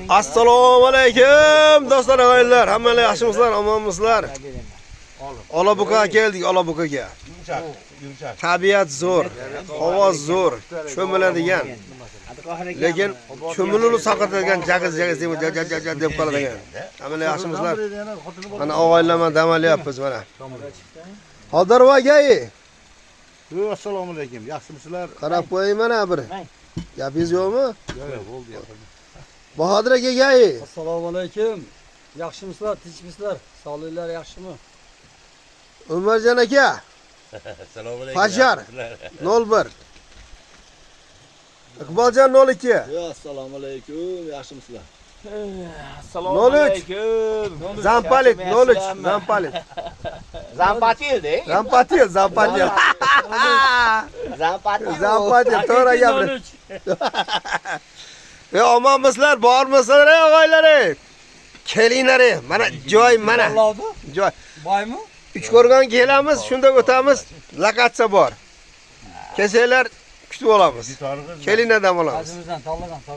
Assalomu alaykum do'stlar, og'aylar. Hammalar yaxshimisizlar, omonmisizlar? Olabuka keldik, Olabukaga. Yumshaq. Tabiat zo'r, havo zo'r, cho'miladigan. Lekin cho'miluvni saqlatadigan jagiz deb qoladigan. Hammalar yaxshimisizlar? Mana og'aylarman dam olyapmiz mana. Xodirvoy Assalomu alaykum. Yaxshimisizlar? qarab qo'ying mana bir. Gapingiz yo'qmi? Yo'q, bo'ldi. Bahodir aka gayi. Assalomu alaykum. Yaxshimisizlar, tinchmisizlar? Sog'liklar yaxshimi? Umarjon aka. Assalomu alaykum. Fajar 01. Iqboljon 02. Assalomu alaykum. Yaxshimisizlar? Assalomu 03. alaykum. Zampalit 03. Zampalit. Zampatil-de. Zampatil. Zampatil. Zampatil. To'g'ri gapni. Omonmisizlar, bormisizlar ey og'aylar? Kelinglar. Mana joy mana. Joy. Boymi? Uchko'rg'onga kelamiz, shunda o'tamiz. Lokatsiya bor. Kelsanglar kutib olamiz. Kelinglar dam olamiz. Azimizdan tanlagan